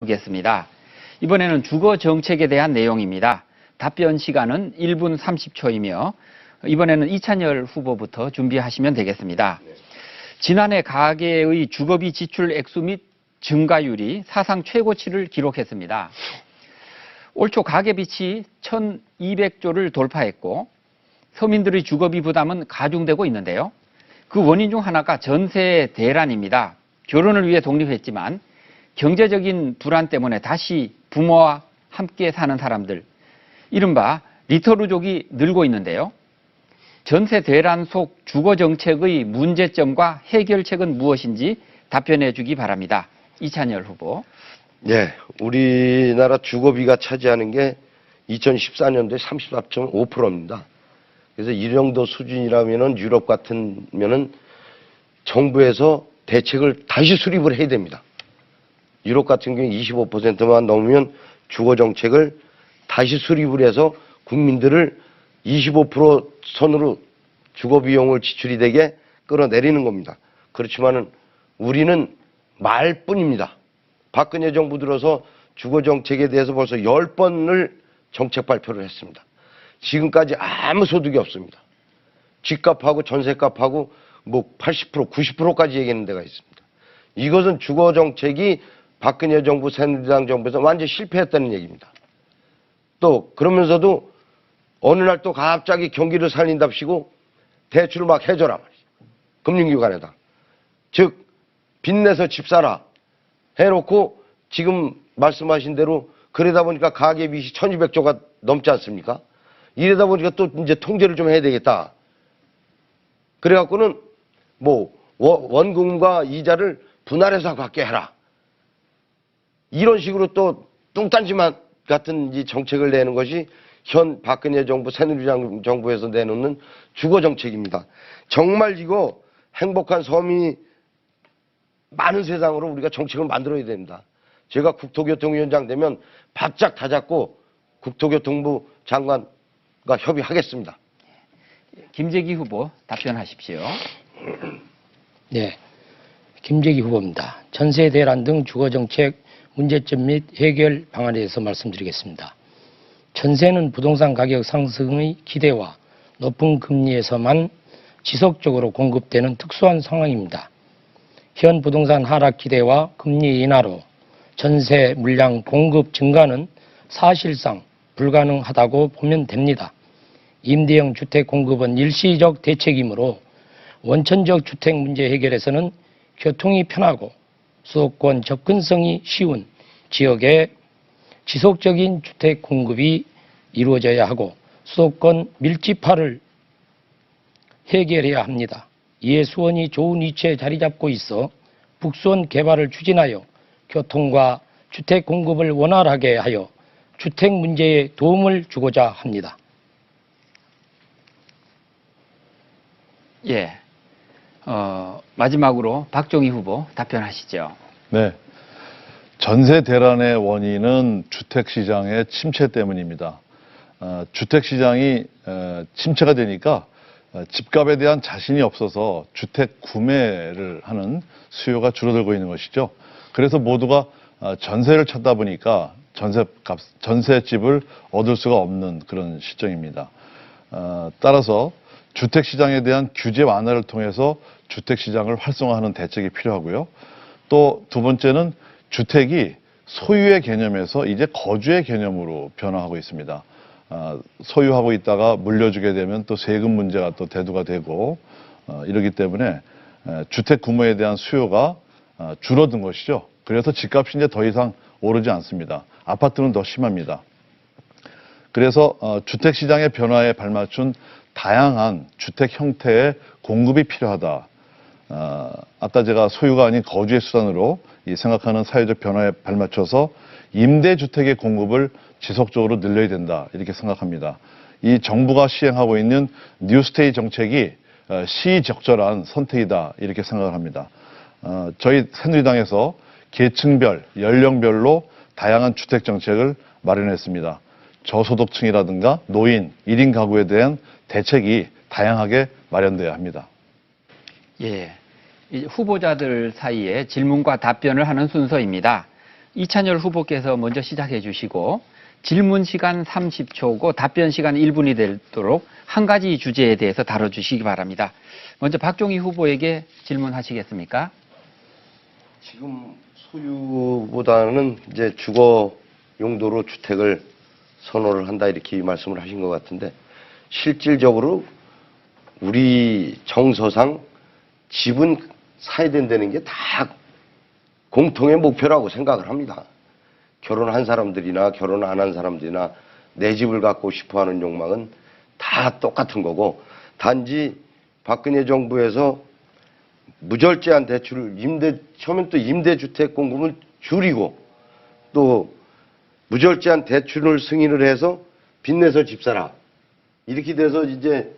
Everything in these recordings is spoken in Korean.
보겠습니다. 이번에는 주거 정책에 대한 내용입니다. 답변 시간은 1분 30초이며 이번에는 이찬열 후보부터 준비하시면 되겠습니다. 지난해 가계의 주거비 지출 액수 및 증가율이 사상 최고치를 기록했습니다. 올 초 가계빚이 1,200조를 돌파했고 서민들의 주거비 부담은 가중되고 있는데요. 그 원인 중 하나가 전세 대란입니다. 결혼을 위해 독립했지만 경제적인 불안 때문에 다시 부모와 함께 사는 사람들, 이른바 리터루족이 늘고 있는데요. 전세 대란 속 주거 정책의 문제점과 해결책은 무엇인지 답변해 주기 바랍니다. 이찬열 후보. 네, 우리나라 주거비가 차지하는 게 2014년도에 34.5%입니다. 그래서 이 정도 수준이라면은 유럽 같으면은 정부에서 대책을 다시 수립을 해야 됩니다. 유럽 같은 경우 25%만 넘으면 주거 정책을 다시 수립을 해서 국민들을 25% 선으로 주거 비용을 지출이 되게 끌어내리는 겁니다. 그렇지만은 우리는 말뿐입니다. 박근혜 정부 들어서 주거 정책에 대해서 벌써 10번을 정책 발표를 했습니다. 지금까지 아무 소득이 없습니다. 집값하고 전세값하고 뭐 80%, 90%까지 얘기하는 데가 있습니다. 이것은 주거 정책이 박근혜 정부, 새누리당 정부에서 완전히 실패했다는 얘기입니다. 또 그러면서도 어느 날 또 갑자기 경기를 살린답시고 대출을 막 해줘라 말이죠. 금융기관에다. 즉 빚내서 집 사라 해놓고 지금 말씀하신 대로 그러다 보니까 가계빚이 1,200조가 넘지 않습니까? 이러다 보니까 또 이제 통제를 좀 해야 되겠다. 그래갖고는 뭐 원금과 이자를 분할해서 받게 해라. 이런 식으로 또 뚱딴지만 같은 이 정책을 내는 것이 현 박근혜 정부, 새누리당 정부에서 내놓는 주거 정책입니다. 정말 이거 행복한 서민이 많은 세상으로 우리가 정책을 만들어야 됩니다. 제가 국토교통위원장 되면 바짝 다잡고 국토교통부 장관과 협의하겠습니다. 김재기 후보 답변하십시오. 네, 김재기 후보입니다. 전세 대란 등 주거 정책 문제점 및 해결 방안에 대해서 말씀드리겠습니다. 전세는 부동산 가격 상승의 기대와 높은 금리에서만 지속적으로 공급되는 특수한 상황입니다. 현 부동산 하락 기대와 금리 인하로 전세 물량 공급 증가는 사실상 불가능하다고 보면 됩니다. 임대형 주택 공급은 일시적 대책이므로 원천적 주택 문제 해결에서는 교통이 편하고 수도권 접근성이 쉬운 지역에 지속적인 주택 공급이 이루어져야 하고 수도권 밀집화를 해결해야 합니다. 이에 수원이 좋은 위치에 자리 잡고 있어 북수원 개발을 추진하여 교통과 주택 공급을 원활하게 하여 주택 문제에 도움을 주고자 합니다. 예. 마지막으로 박종희 후보 답변하시죠. 네. 전세 대란의 원인은 주택시장의 침체 때문입니다. 주택시장이 침체가 되니까 집값에 대한 자신이 없어서 주택 구매를 하는 수요가 줄어들고 있는 것이죠. 그래서 모두가 전세를 찾다 보니까 전세집을 얻을 수가 없는 그런 실정입니다. 따라서 주택시장에 대한 규제 완화를 통해서 주택시장을 활성화하는 대책이 필요하고요. 또 두 번째는 주택이 소유의 개념에서 이제 거주의 개념으로 변화하고 있습니다. 소유하고 있다가 물려주게 되면 또 세금 문제가 또 대두가 되고 이러기 때문에 주택 구매에 대한 수요가 줄어든 것이죠. 그래서 집값이 이제 더 이상 오르지 않습니다. 아파트는 더 심합니다. 그래서 주택시장의 변화에 발맞춘 다양한 주택 형태의 공급이 필요하다. 아까 제가 소유가 아닌 거주의 수단으로 생각하는 사회적 변화에 발맞춰서 임대주택의 공급을 지속적으로 늘려야 된다. 이렇게 생각합니다. 이 정부가 시행하고 있는 뉴스테이 정책이 시적절한 선택이다. 이렇게 생각을 합니다. 저희 새누리당에서 계층별, 연령별로 다양한 주택 정책을 마련했습니다. 저소득층이라든가 노인, 1인 가구에 대한 대책이 다양하게 마련돼야 합니다. 예. 후보자들 사이에 질문과 답변을 하는 순서입니다. 이찬열 후보께서 먼저 시작해 주시고 질문 시간 30초고 답변 시간 1분이 되도록 한 가지 주제에 대해서 다뤄주시기 바랍니다. 먼저 박종희 후보에게 질문하시겠습니까? 지금 소유보다는 이제 주거 용도로 주택을 선호를 한다 이렇게 말씀을 하신 것 같은데 실질적으로 우리 정서상 집은 사야 된다는 게 다 공통의 목표라고 생각을 합니다. 결혼한 사람들이나 결혼 안 한 사람들이나 내 집을 갖고 싶어하는 욕망은 다 똑같은 거고 단지 박근혜 정부에서 무절제한 대출을 처음엔 또 임대주택 공급을 줄이고 또 무절제한 대출을 승인을 해서 빚내서 집 사라 이렇게 돼서 이제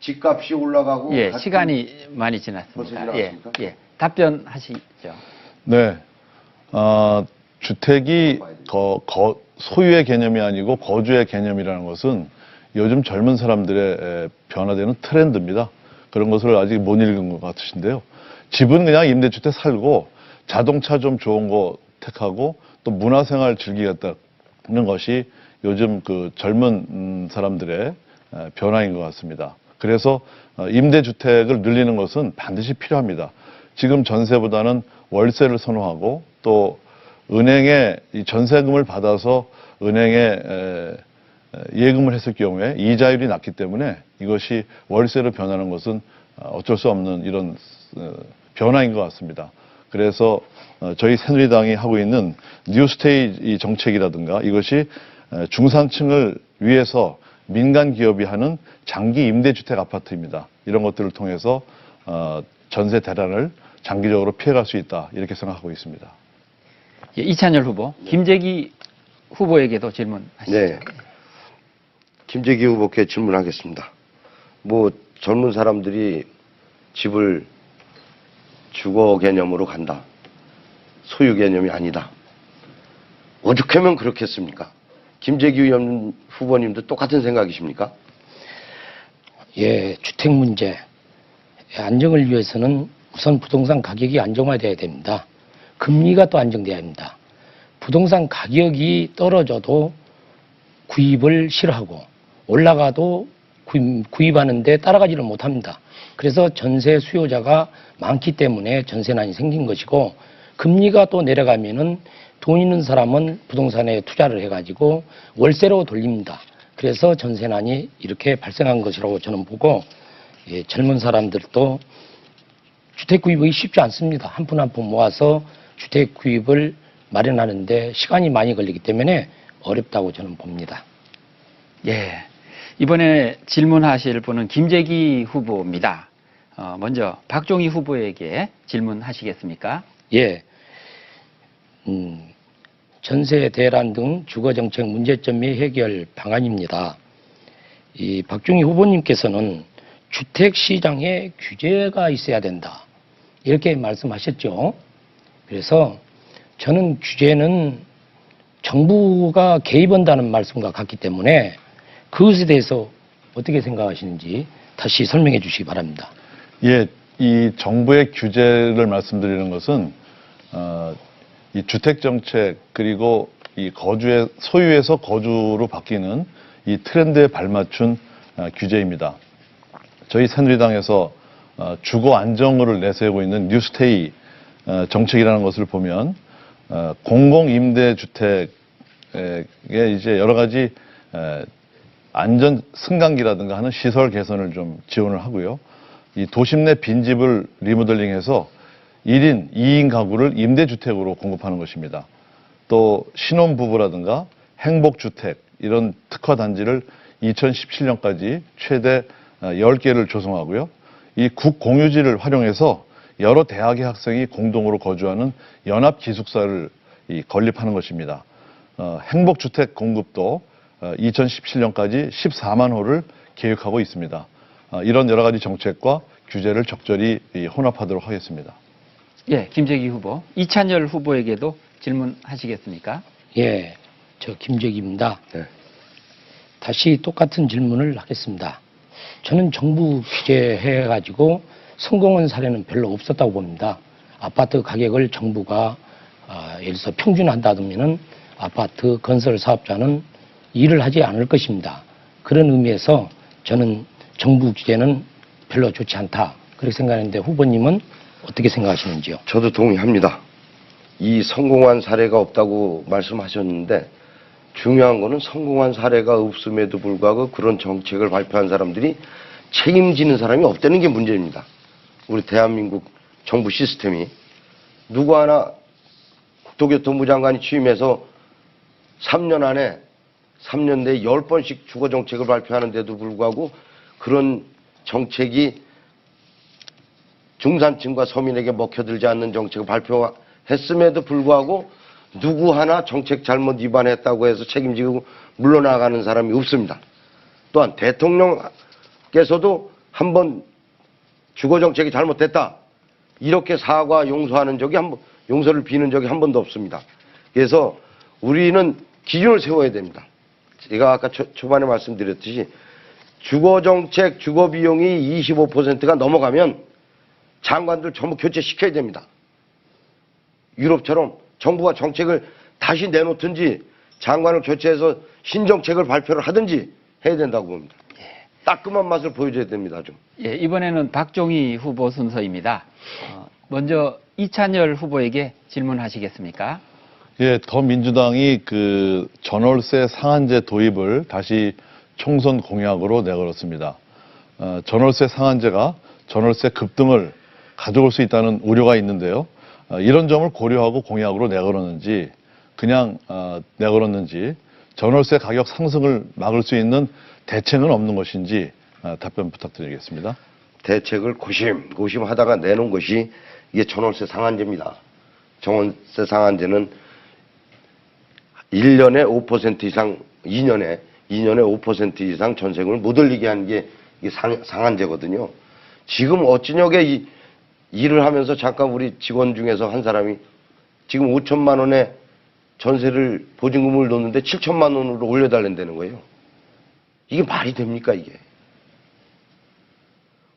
집값이 올라가고 예, 시간이 많이 지났습니다. 벌써 지나갔습니까? 예, 답변하시죠. 네. 주택이 소유의 개념이 아니고 거주의 개념이라는 것은 요즘 젊은 사람들의 변화되는 트렌드입니다. 그런 것을 아직 못 읽은 것 같으신데요. 집은 그냥 임대주택 살고 자동차 좀 좋은 거 택하고 또 문화생활 즐기겠다는 것이 요즘 그 젊은 사람들의 변화인 것 같습니다. 그래서 임대주택을 늘리는 것은 반드시 필요합니다. 지금 전세보다는 월세를 선호하고 또 은행에 이 전세금을 받아서 은행에 예금을 했을 경우에 이자율이 낮기 때문에 이것이 월세로 변하는 것은 어쩔 수 없는 이런 변화인 것 같습니다. 그래서 저희 새누리당이 하고 있는 뉴스테이 정책이라든가 이것이 중산층을 위해서 민간 기업이 하는 장기 임대주택 아파트입니다. 이런 것들을 통해서 전세 대란을 장기적으로 피해갈 수 있다 이렇게 생각하고 있습니다. 예, 이찬열 후보, 김재기 후보에게도 질문하시죠. 네. 김재기 후보께 질문하겠습니다. 뭐 젊은 사람들이 집을 주거 개념으로 간다. 소유 개념이 아니다. 오죽하면 그렇겠습니까? 김재기 후보님도 똑같은 생각이십니까? 예, 주택 문제 안정을 위해서는 우선 부동산 가격이 안정화돼야 됩니다. 금리가 또 안정돼야 합니다. 부동산 가격이 떨어져도 구입을 싫어하고 올라가도 구입하는데 따라가지를 못합니다. 그래서 전세 수요자가 많기 때문에 전세난이 생긴 것이고 금리가 또 내려가면은 돈 있는 사람은 부동산에 투자를 해가지고 월세로 돌립니다. 그래서 전세난이 이렇게 발생한 것이라고 저는 보고 예, 젊은 사람들도 주택 구입이 쉽지 않습니다. 한 푼 한 푼 모아서 주택 구입을 마련하는데 시간이 많이 걸리기 때문에 어렵다고 저는 봅니다. 예, 이번에 질문하실 분은 김재기 후보입니다. 먼저 박종희 후보에게 질문하시겠습니까? 예, 전세 대란 등 주거정책 문제점 및 해결 방안입니다. 이 박종희 후보님께서는 주택시장에 규제가 있어야 된다. 이렇게 말씀하셨죠. 그래서 저는 규제는 정부가 개입한다는 말씀과 같기 때문에 그것에 대해서 어떻게 생각하시는지 다시 설명해 주시기 바랍니다. 예, 이 정부의 규제를 말씀드리는 것은 이 주택 정책 그리고 이 소유에서 거주로 바뀌는 이 트렌드에 발맞춘 규제입니다. 저희 새누리당에서 주거 안정을 내세우고 있는 뉴스테이 정책이라는 것을 보면 공공임대주택에 이제 여러 가지 안전 승강기라든가 하는 시설 개선을 좀 지원을 하고요. 이 도심 내 빈집을 리모델링해서 1인, 2인 가구를 임대주택으로 공급하는 것입니다. 또 신혼부부라든가 행복주택 이런 특화단지를 2017년까지 최대 10개를 조성하고요. 이 국공유지를 활용해서 여러 대학의 학생이 공동으로 거주하는 연합기숙사를 건립하는 것입니다. 행복주택 공급도 2017년까지 14만 호를 계획하고 있습니다. 이런 여러 가지 정책과 규제를 적절히 혼합하도록 하겠습니다. 예, 김재기 후보, 이찬열 후보에게도 질문하시겠습니까? 예, 저 김재기입니다. 네. 다시 똑같은 질문을 하겠습니다. 저는 정부 규제해가지고 성공한 사례는 별로 없었다고 봅니다. 아파트 가격을 정부가 예를 들어서 평준한다면은 아파트 건설 사업자는 일을 하지 않을 것입니다. 그런 의미에서 저는 정부 규제는 별로 좋지 않다 그렇게 생각하는데 후보님은 어떻게 생각하시는지요? 저도 동의합니다. 이 성공한 사례가 없다고 말씀하셨는데 중요한 거는 성공한 사례가 없음에도 불구하고 그런 정책을 발표한 사람들이 책임지는 사람이 없다는 게 문제입니다. 우리 대한민국 정부 시스템이 누구 하나 국토교통부 장관이 취임해서 3년 안에 3년 내에 10번씩 주거 정책을 발표하는데도 불구하고 그런 정책이 중산층과 서민에게 먹혀들지 않는 정책을 발표했음에도 불구하고 누구 하나 정책 잘못 위반했다고 해서 책임지고 물러나가는 사람이 없습니다. 또한 대통령께서도 한번 주거 정책이 잘못됐다 이렇게 사과 용서하는 적이 용서를 비는 적이 한 번도 없습니다. 그래서 우리는 기준을 세워야 됩니다. 제가 아까 초반에 말씀드렸듯이 주거 정책, 주거 비용이 25%가 넘어가면 장관들 전부 교체시켜야 됩니다. 유럽처럼 정부가 정책을 다시 내놓든지 장관을 교체해서 신정책을 발표를 하든지 해야 된다고 봅니다. 따끔한 맛을 보여줘야 됩니다. 좀. 예, 이번에는 박종희 후보 순서입니다. 먼저 이찬열 후보에게 질문하시겠습니까? 예, 더민주당이 그 전월세 상한제 도입을 다시 총선 공약으로 내걸었습니다. 전월세 상한제가 전월세 급등을 가져올 수 있다는 우려가 있는데요. 이런 점을 고려하고 공약으로 내걸었는지 그냥 내걸었는지 전월세 가격 상승을 막을 수 있는 대책은 없는 것인지 답변 부탁드리겠습니다. 대책을 고심하다가 내놓은 것이 이게 전월세 상한제입니다. 전월세 상한제는 1년에 5% 이상, 2년에 5% 이상 전세금을 못 올리게 하는 게 이게 상한제거든요. 지금 어찌녁에 일을 하면서 잠깐 우리 직원 중에서 한 사람이 지금 5천만 원에 전세를 보증금을 놓는데 7천만 원으로 올려달란다는 거예요. 이게 말이 됩니까 이게?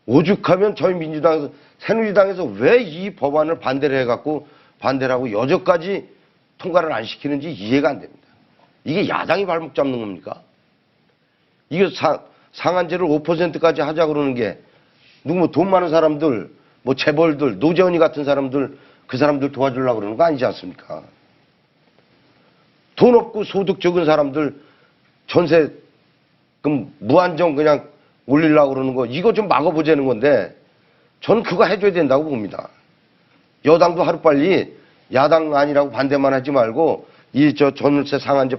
오죽하면 저희 민주당에서 새누리당에서 왜 이 법안을 반대를 하고 여전까지 통과를 안 시키는지 이해가 안 됩니다. 이게 야당이 발목 잡는 겁니까? 이게 상한제를 5%까지 하자 그러는 게 누구 뭐 돈 많은 사람들, 뭐 재벌들, 노재현이 같은 사람들 그 사람들 도와주려고 그러는 거 아니지 않습니까? 돈 없고 소득 적은 사람들 전세금 무한정 그냥 올리려고 그러는 거 이거 좀 막아보자는 건데 저는 그거 해줘야 된다고 봅니다. 여당도 하루빨리 야당 아니라고 반대만 하지 말고 이 전월세 상한제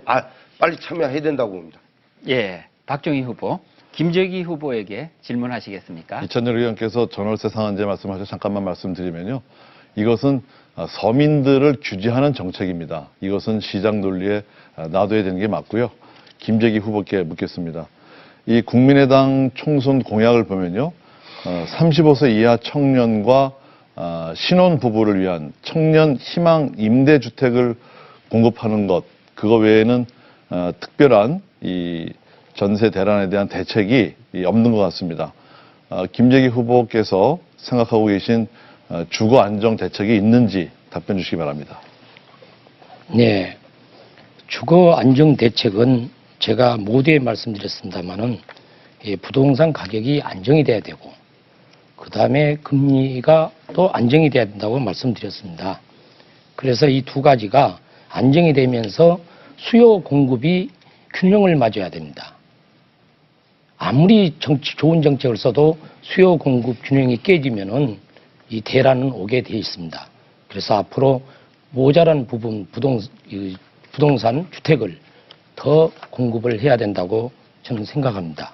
빨리 참여해야 된다고 봅니다. 예, 박종희 후보, 김재기 후보에게 질문하시겠습니까? 이찬열 의원께서 전월세 상한제 말씀하셔서 잠깐만 말씀드리면요. 이것은 서민들을 규제하는 정책입니다. 이것은 시장 논리에 놔둬야 되는 게 맞고요. 김재기 후보께 묻겠습니다. 이 국민의당 총선 공약을 보면요. 35세 이하 청년과 신혼 부부를 위한 청년 희망 임대주택을 공급하는 것, 그거 외에는 특별한 이 전세 대란에 대한 대책이 없는 것 같습니다. 김재기 후보께서 생각하고 계신 주거 안정 대책이 있는지 답변 주시기 바랍니다. 네, 주거 안정 대책은 제가 모두에 말씀드렸습니다만은 부동산 가격이 안정이 돼야 되고 그 다음에 금리가 또 안정이 돼야 된다고 말씀드렸습니다. 그래서 이 두 가지가 안정이 되면서 수요 공급이 균형을 맞아야 됩니다. 아무리 좋은 정책을 써도 수요 공급 균형이 깨지면은 이 대란은 오게 돼 있습니다. 그래서 앞으로 모자란 부분 부동산 주택을 더 공급을 해야 된다고 저는 생각합니다.